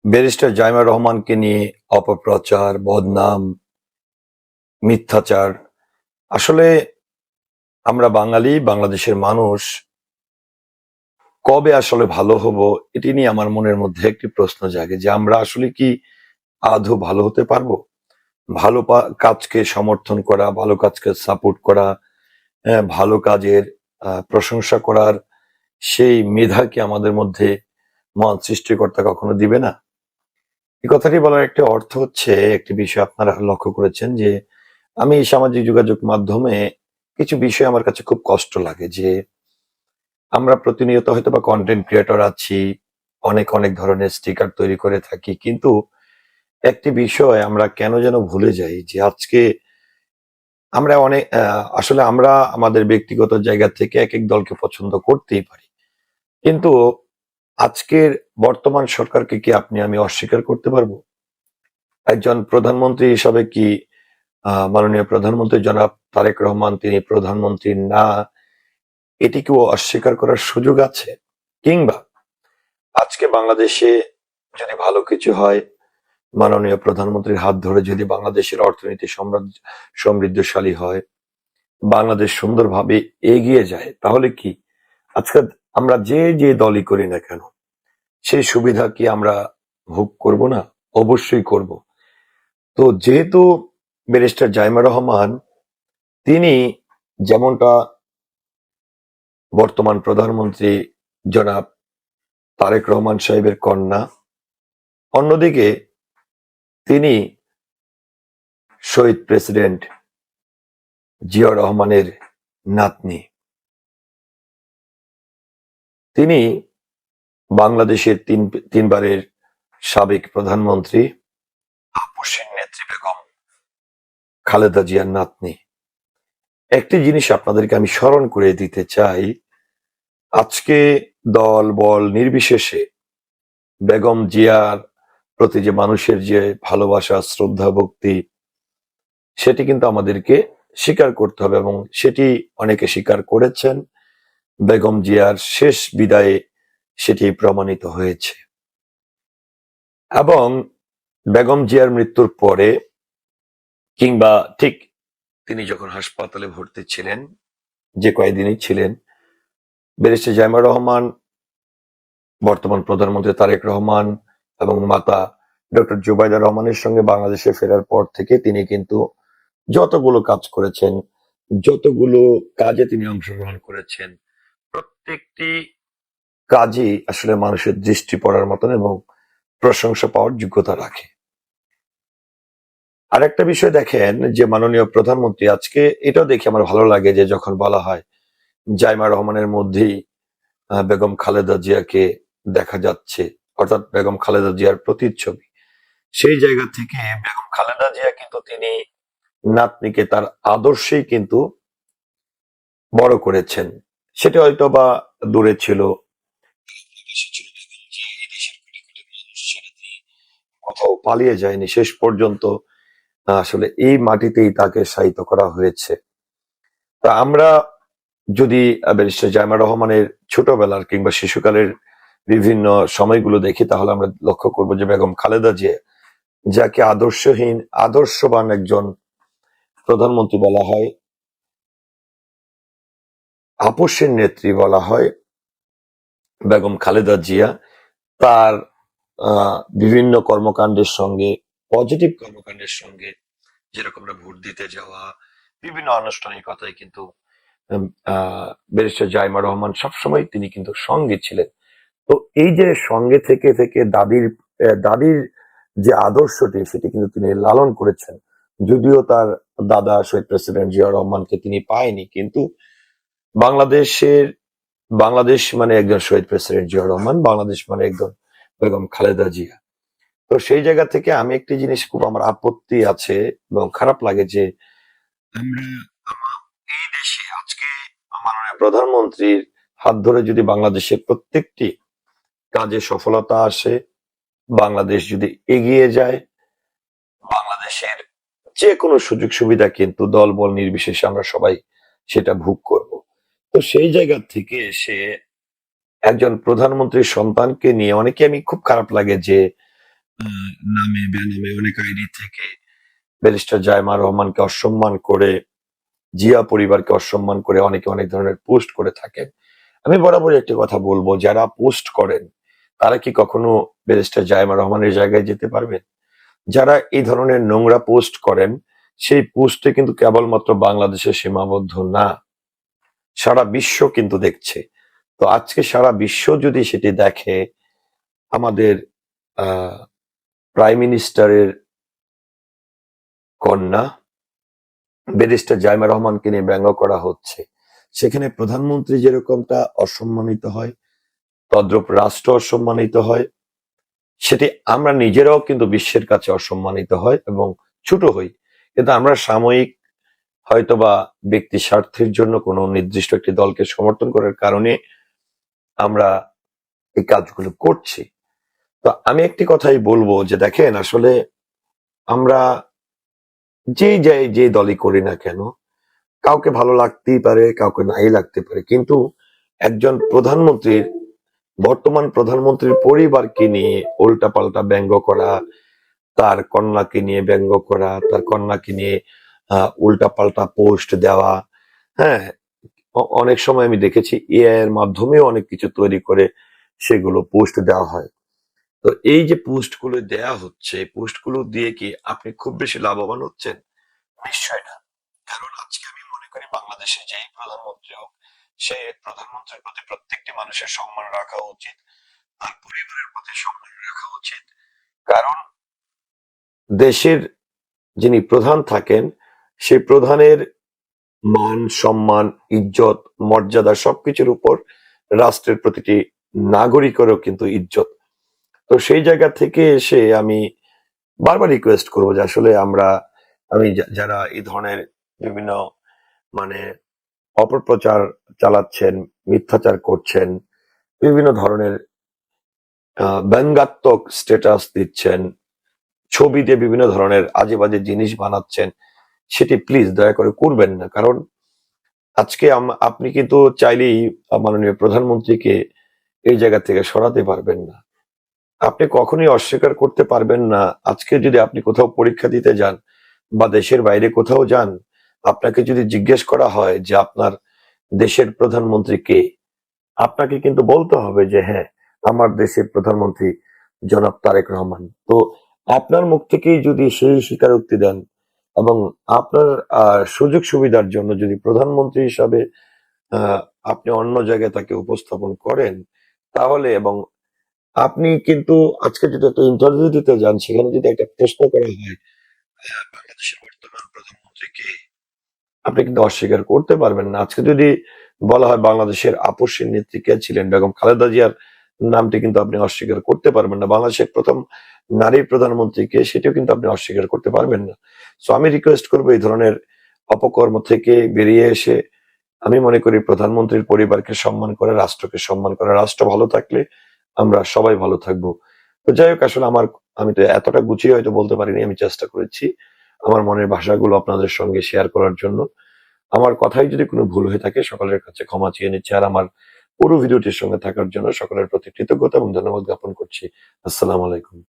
Barrister Zaima রহমানকে নিয়ে অপপ্রচার, বদনাম, মিথ্যাচার। আসলে আমরা বাঙালি, বাংলাদেশের মানুষ কবে আসলে ভালো হব, এটি নিয়ে আমার মনের মধ্যে একটি প্রশ্ন জাগে যে আমরা আসলে কি আদৌ ভালো হতে পারবো? ভালো কাজকে সমর্থন করা, ভালো কাজকে সাপোর্ট করা, ভালো কাজের প্রশংসা করার সেই মেধা কি আমাদের মধ্যে মহান সৃষ্টিকর্তা কখনো দিবে না? এই কথাটি বলার একটা অর্থ হচ্ছে, একটি বিষয় আপনারা লক্ষ্য করেছেন যে আমি সামাজিক যোগাযোগ মাধ্যমে কিছু বিষয় আমার কাছে খুব কষ্ট লাগে যে আমরা প্রতিনিয়ত হয়তো বা কন্টেন্ট ক্রিয়েটর আছি, অনেক অনেক ধরনের স্টিকার তৈরি করে থাকি, কিন্তু একটি বিষয় আমরা কেন যেন ভুলে যাই যে আজকে আমরা অনেক আসলে আমরা আমাদের ব্যক্তিগত জায়গা থেকে এক এক দলকে পছন্দ করতেই পারি, কিন্তু আজকের বর্তমান সরকারকে কি আপনি আমি অস্বীকার করতে পারবো? একজন প্রধানমন্ত্রী হিসাবে কি মাননীয় প্রধানমন্ত্রী জনাব তারেক রহমান তিনি প্রধানমন্ত্রী না, এটি কি অস্বীকার করার সুযোগ আছে? কিংবা আজকে বাংলাদেশে যদি ভালো কিছু হয়, মাননীয় প্রধানমন্ত্রীর হাত ধরে যদি বাংলাদেশের অর্থনীতি সমৃদ্ধশালী হয়, বাংলাদেশ সুন্দরভাবে এগিয়ে যায়, তাহলে কি আজকে আমরা যে যে দলই করি না কেন সেই সুবিধা কি আমরা ভোগ করব না? অবশ্যই করব। তো যেহেতু ব্যারিস্টার জাইমা রহমান তিনি যেমনটা বর্তমান প্রধানমন্ত্রী জনাব তারেক রহমান সাহেবের কন্যা, অন্যদিকে তিনি শহীদ প্রেসিডেন্ট জিয়া রহমানের নাতনি, তিনি বাংলাদেশের তিনবারের সাবেক প্রধানমন্ত্রী আপসের নেত্রী বেগম খালেদা জিয়ার নাতনি। একটি জিনিস আপনাদেরকে আমি স্মরণ করে দিতে চাই, আজকে দল বল নির্বিশেষে বেগম জিয়ার প্রতি যে মানুষের যে ভালোবাসা, শ্রদ্ধা, ভক্তি, সেটি কিন্তু আমাদেরকে স্বীকার করতে হবে এবং সেটি অনেকে স্বীকার করেছেন। বেগম জিয়ার শেষ বিদায়ে সেটি প্রমাণিত হয়েছে এবং বেগম জিয়ার মৃত্যুর পরে কিংবা ঠিক তিনি যখন হাসপাতালে ভর্তি ছিলেন, যে কয়েকদিনই ছিলেন, ব্যারিস্টার জাইমা রহমান, বর্তমান প্রধানমন্ত্রী তারেক রহমান এবং মাতা ডক্টর জুবাইদা রহমানের সঙ্গে বাংলাদেশে ফেরার পর থেকে তিনি কিন্তু যতগুলো কাজ করেছেন, যতগুলো কাজে তিনি অংশগ্রহণ করেছেন, প্রত্যেকটি কাজই আসলে মানুষের দৃষ্টি পড়ার মতন এবং প্রশংসা পাওয়ার যোগ্যতা রাখে। আরেকটা বিষয় দেখেন যে মাননীয় প্রধানমন্ত্রী আজকে এটাও দেখে আমার ভালো লাগে যে যখন বলা হয় জাইমা রহমানের মধ্যেই বেগম খালেদা জিয়াকে দেখা যাচ্ছে, অর্থাৎ বেগম খালেদা জিয়ার প্রতিচ্ছবি, সেই জায়গা থেকে বেগম খালেদা জিয়া কিন্তু তিনি নাতনিকে তার আদর্শেই কিন্তু বড় করেছেন। সেটা হয়তো বা দূরে ছিল, কোথাও পালিয়ে যায়নি, শেষ পর্যন্ত আসলে এই মাটিতেই তাকে শায়িত করা হয়েছে। তা আমরা যদি ব্যারিস্টার জাইমা রহমানের ছোটবেলার কিংবা শিশুকালের বিভিন্ন সময়গুলো দেখি, তাহলে আমরা লক্ষ্য করব যে বেগম খালেদা জিয়া, যাকে আদর্শহীন আদর্শবান একজন প্রধানমন্ত্রী বলা হয়, আপসের নেত্রী বলা হয় বেগম খালেদা জিয়া, তার বিভিন্ন কর্মকাণ্ডের সঙ্গে, পজিটিভ কর্মকাণ্ডের সঙ্গে, যেরকম আমরা ভোট দিতে যাওয়া, বিভিন্ন আনুষ্ঠানিকতায় কিন্তু ব্যারিস্টার জাইমা রহমান সবসময় তিনি কিন্তু সঙ্গে ছিলেন। তো এই যে সঙ্গে থেকে থেকে দাদির যে আদর্শটি সেটি কিন্তু তিনি লালন করেছেন। যদিও তার দাদা শহীদ প্রেসিডেন্ট জিয়া রহমানকে তিনি পায়নি, কিন্তু বাংলাদেশের বাংলাদেশ মানে একজন শহীদ প্রেসিডেন্ট জিয়া রহমান, বাংলাদেশ মানে একজন বেগম খালেদা জিয়া। তো সেই জায়গা থেকে আমি একটি জিনিস খুব আমার আপত্তি আছে এবং খারাপ লাগে যে আমরা এই দেশে আজকে মাননীয় প্রধানমন্ত্রীর হাত ধরে যদি বাংলাদেশের প্রত্যেকটি কাজে সফলতা আসে, বাংলাদেশ যদি এগিয়ে যায়, বাংলাদেশের যে কোনো সুযোগ সুবিধা কিন্তু দল বল নির্বিশেষে আমরা সবাই সেটা ভোগ করব। তো সেই জায়গা থেকে এসে একজন প্রধানমন্ত্রীর সন্তানকে নিয়ে অনেকে আমি খুব খারাপ লাগে যে নামে বেনামে অনেক আইডি থেকে ব্যারিস্টার জায়মা রহমানকে অসম্মান করে, জিয়া পরিবারকে অসম্মান করে অনেকে অনেক ধরনের পোস্ট করে থাকেন। আমি বরাবরই একটি কথা বলবো, যারা পোস্ট করেন তারা কি কখনো ব্যারিস্টার জায়মা রহমানের জায়গায় যেতে পারবেন? যারা এই ধরনের নোংরা পোস্ট করেন, সেই পোস্টে কিন্তু কেবলমাত্র বাংলাদেশে সীমাবদ্ধ না, সারা বিশ্ব কিন্তু দেখছে। তো আজকে সারা বিশ্ব যদি সেটি দেখে, আমাদের আহ প্রাইম মিনিস্টারের কন্যা ব্যারিস্টার জাইমা রহমানকে নিয়ে ব্যঙ্গ করা হচ্ছে, সেখানে প্রধানমন্ত্রী যেরকমটা অসম্মানিত হয়, তদ্রূপ রাষ্ট্র অসম্মানিত হয়, সেটি আমরা নিজেরাও কিন্তু বিশ্বের কাছে অসম্মানিত হয় এবং ছোট হই। কিন্তু আমরা সাময়িক হয়তোবা ব্যক্তি স্বার্থের জন্য কোনো নির্দিষ্ট একটি দলকে সমর্থন করার কারণে আমরা এই কাজগুলো করছি। তো আমি একটি কথাই বলবো যে দেখেন, আসলে আমরা যে দলই করি না কেন, কাউকে ভালো লাগতেই পারে, কাউকে নাই লাগতে পারে, কিন্তু একজন প্রধানমন্ত্রীর, বর্তমান প্রধানমন্ত্রীর পরিবারকে নিয়ে উল্টাপাল্টা ব্যঙ্গ করা, তার কন্যাকে নিয়ে ব্যঙ্গ করা, তার কন্যাকে নিয়ে উল্টাপাল্টা পোস্ট দেওয়া, হ্যাঁ, অনেক সময় আমি দেখেছি এআই এর মাধ্যমেও অনেক কিছু তৈরি করে সেগুলো পোস্ট দেওয়া হয়। তো এই যে পোস্ট গুলো দেয়া হচ্ছে, পোস্ট গুলো দিয়ে কি আপনি খুব বেশি লাভবান হচ্ছেন? নিশ্চয় না। কারণ আজকে আমি মনে করি বাংলাদেশে যেই প্রধানমন্ত্রী হোক, সে প্রধানমন্ত্রীর প্রতি প্রত্যেকটি মানুষের সম্মান রাখা উচিত, তার পরিবারের প্রতি সম্মান রাখা উচিত। কারণ দেশের যিনি প্রধান থাকেন, সেই প্রধানের মান, সম্মান, ইজ্জত, মর্যাদা সবকিছুর উপর রাষ্ট্রের প্রতিটি নাগরিকেরও কিন্তু ইজ্জত। তো সেই জায়গা থেকে এসে আমি বারবার রিকোয়েস্ট করবো যে আসলে যারা এই ধরনের বিভিন্ন মানে অপপ্রচার চালাচ্ছেন, মিথ্যাচার করছেন, বিভিন্ন ধরনের ব্যঙ্গাত্মক স্ট্যাটাস দিচ্ছেন, ছবি দিয়ে বিভিন্ন ধরনের আজে বাজে জিনিস বানাচ্ছেন, সেটি প্লিজ দয়া করে করবেন না। কারণ আজকে আপনি কিন্তু চাইলেই মাননীয় প্রধানমন্ত্রীকে এই জায়গা থেকে সরাতে পারবেন না। আপনি কখনোই অস্বীকার করতে পারবেন না, আজকে যদি আপনি কোথাও পরীক্ষা দিতে যান বা দেশের বাইরে কোথাও যান, আপনাকে যদি জিজ্ঞেস করা হয় যে আপনার দেশের প্রধানমন্ত্রী কে, আপনাকে কিন্তু বলতে হবে যে হ্যাঁ, আমার দেশের প্রধানমন্ত্রী জনাব তারেক রহমান। তো আপনার মুখ থেকেই যদি সেই স্বীকারোক্তি দেন এবং আপনার সুযোগ সুবিধার জন্য যদি প্রধানমন্ত্রী হিসাবে আহ, আপনি অন্য জায়গায় তাকে উপস্থাপন করেন, তাহলে এবং আপনি কিন্তু আজকে যদি একটা ইন্টারভিউ দিতে যান, সেখানে যদি একটা প্রশ্ন করা হয় বাংলাদেশের বর্তমান প্রধানমন্ত্রীকে, আপনি কিন্তু অস্বীকার করতে পারবেন না। আজকে যদি বলা হয় বাংলাদেশের আপসের নেত্রী কে ছিলেন, বেগম খালেদা জিয়ার নামটি কিন্তু আপনি অস্বীকার করতে পারবেন না। বাংলাদেশের প্রথম নারী প্রধানমন্ত্রীকে, সেটিও কিন্তু আপনি অস্বীকার করতে পারবেন না। সো আমি রিকোয়েস্ট করবো এই ধরনের অপকর্ম থেকে বেরিয়ে এসে আমি মনে করি প্রধানমন্ত্রীর পরিবারকে সম্মান করা, রাষ্ট্রকে সম্মান করা, রাষ্ট্র ভালো থাকলে আমরা সবাই ভালো থাকবো। তো যাই হোক, আসলে আমি তো এতটা গুছিয়ে হয়তো বলতে পারিনি, আমি চেষ্টা করেছি আমার মনের ভাষাগুলো আপনাদের সঙ্গে শেয়ার করার জন্য। আমার কথায় যদি কোনো ভুল হয়ে থাকে, সকলের কাছে ক্ষমা চেয়ে নিচ্ছি। আর আমার পুরো ভিডিওটির সঙ্গে থাকার জন্য সকলের প্রতি কৃতজ্ঞতা এবং ধন্যবাদ জ্ঞাপন করছি। আসসালামু আলাইকুম।